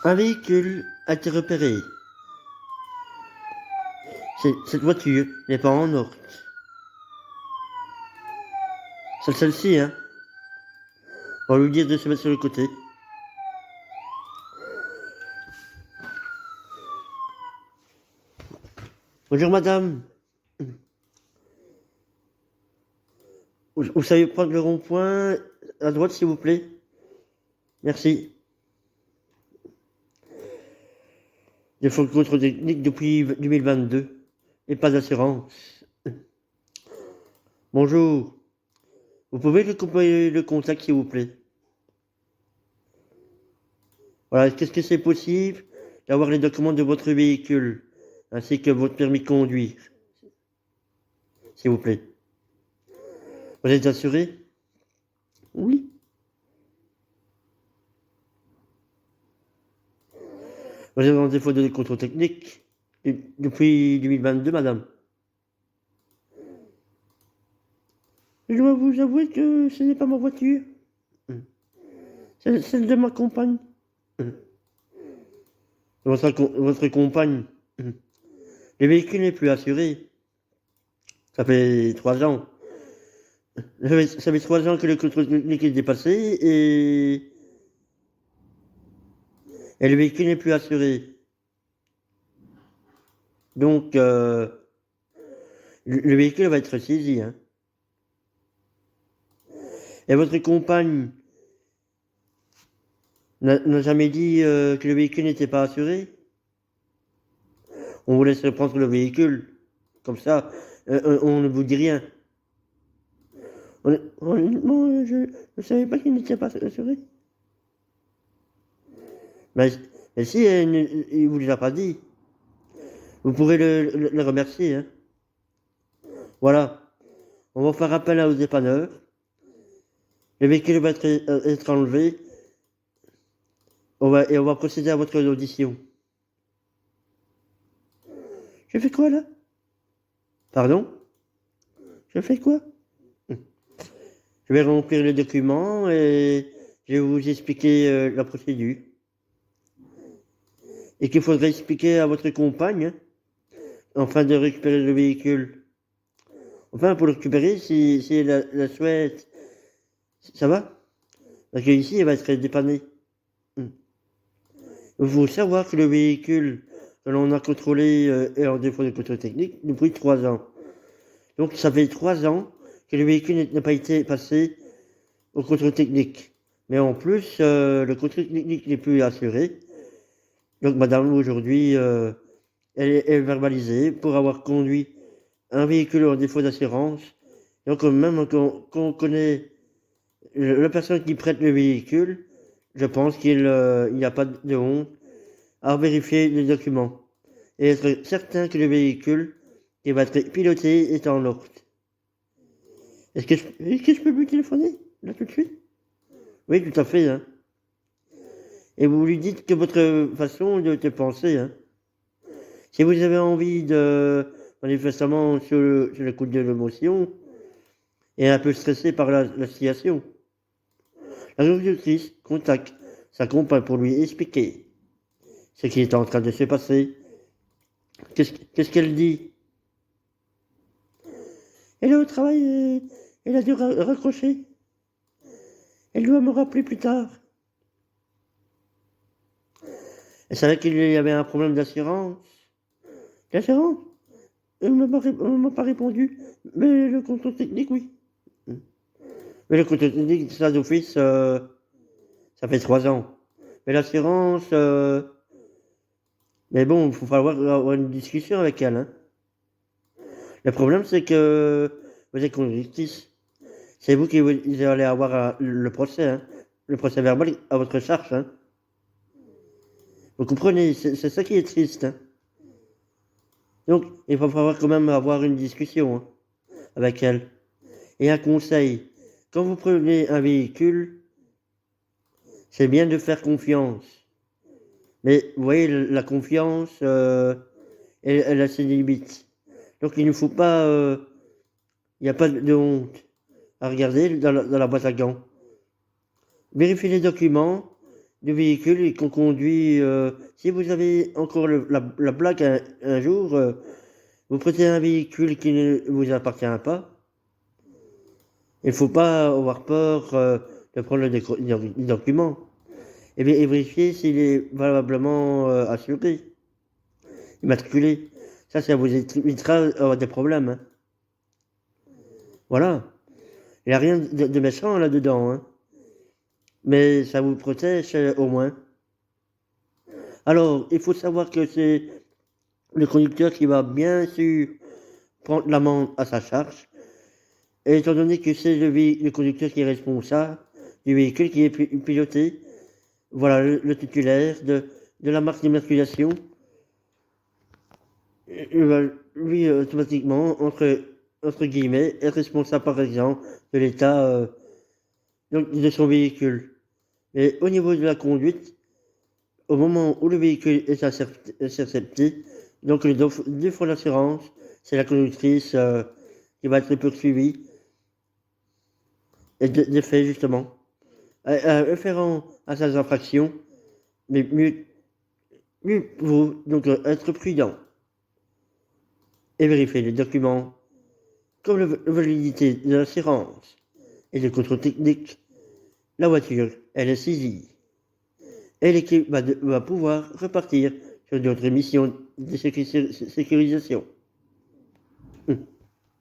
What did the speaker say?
Un véhicule a été repéré. Cette voiture n'est pas en ordre. C'est celle-ci, hein. On va lui dire de se mettre sur le côté. Bonjour madame. Vous savez prendre le rond-point à droite s'il vous plaît? Merci. Il faut le contrôle technique depuis 2022 et pas d'assurance. Bonjour. Vous pouvez récupérer le contact s'il vous plaît? Voilà, est-ce que c'est possible d'avoir les documents de votre véhicule ainsi que votre permis de conduire? S'il vous plaît. Vous êtes assuré? Oui. Vous êtes en défaut de contrôle technique depuis 2022, madame. Je dois vous avouer que ce n'est pas ma voiture. C'est celle de ma compagne. Votre compagne. Le véhicule n'est plus assuré. Ça fait 3 ans. Ça fait 3 ans que le contrôle technique est dépassé et le véhicule n'est plus assuré. Donc, le véhicule va être saisi. Hein. Et votre compagne n'a jamais dit que le véhicule n'était pas assuré? On vous laisse prendre le véhicule. Comme ça, on ne vous dit rien. Honnêtement, je ne savais pas qu'il n'était pas assuré. Mais si, il ne vous l'a pas dit. Vous pourrez le remercier. Hein. Voilà. On va faire appel aux dépanneurs. Le véhicule va être enlevé. On va procéder à votre audition. Je fais quoi là? Pardon? Je fais quoi? Je vais remplir le document et je vais vous expliquer la procédure. Et qu'il faudrait expliquer à votre compagne, afin de récupérer le véhicule. Enfin, pour le récupérer, si elle la souhaite, ça va? Parce qu'ici, elle va être dépannée. Il faut savoir que le véhicule que l'on a contrôlé est en défaut de contrôle technique depuis 3 ans. Donc, ça fait 3 ans que le véhicule n'a pas été passé au contrôle technique. Mais en plus, le contrôle technique n'est plus assuré. Donc, madame, aujourd'hui, elle est verbalisée pour avoir conduit un véhicule en défaut d'assurance. Donc, même qu'on connaît la personne qui prête le véhicule, je pense qu'il n'y a pas de honte à vérifier les documents et être certain que le véhicule qui va être piloté est en ordre. Est-ce que je peux lui téléphoner là tout de suite? Oui, tout à fait. Hein. Et vous lui dites que votre façon de penser. Hein. Si vous avez envie de, manifestement, sur le coup de l'émotion, et un peu stressé par la situation, la conductrice contacte sa compagne pour lui expliquer ce qui est en train de se passer. Qu'est-ce qu'elle dit? Elle est au travail et elle a dû raccrocher. Elle doit me rappeler plus tard. Elle savait qu'il y avait un problème d'assurance. L'assurance? Elle ne m'a pas répondu. Mais le contrôle technique, oui. Mais le contrôle technique, ça d'office, ça fait 3 ans. Mais l'assurance, mais bon, il faut falloir avoir une discussion avec elle. Hein. Le problème, c'est que vous êtes conductrice. C'est vous qui allez avoir le procès, hein. Le procès verbal à votre charge. Hein. Vous comprenez, c'est ça qui est triste. Hein. Donc, il va falloir quand même avoir une discussion hein, avec elle. Et un conseil, quand vous prenez un véhicule, c'est bien de faire confiance. Mais vous voyez, la confiance, elle a ses limites. Donc il ne faut pas, il n'y a pas de honte à regarder dans la boîte à gants. Vérifiez les documents, du véhicule et qu'on conduit. Si vous avez encore la blague un jour, vous prêtez un véhicule qui ne vous appartient pas, il ne faut pas avoir peur de prendre le document et vérifier s'il est valablement assuré, immatriculé. Ça vous évitera d'avoir des problèmes. Hein. Voilà. Il n'y a rien de méchant là-dedans. Hein. Mais ça vous protège au moins. Alors, il faut savoir que c'est le conducteur qui va bien sûr prendre l'amende à sa charge. Et étant donné que c'est le conducteur qui est responsable du véhicule qui est piloté, voilà, le titulaire de la marque d'immatriculation, lui, automatiquement, entre guillemets, est responsable, par exemple, de l'état de son véhicule. Et au niveau de la conduite, au moment où le véhicule est intercepté, donc le défaut d'assurance, c'est la conductrice qui va être poursuivie et des faits, justement. Référant à ces infractions, mais mieux vaut donc être prudent et vérifier les documents comme la validité de l'assurance et le contrôle technique. La voiture, elle est saisie et l'équipe va pouvoir repartir sur d'autres missions de sécurisation.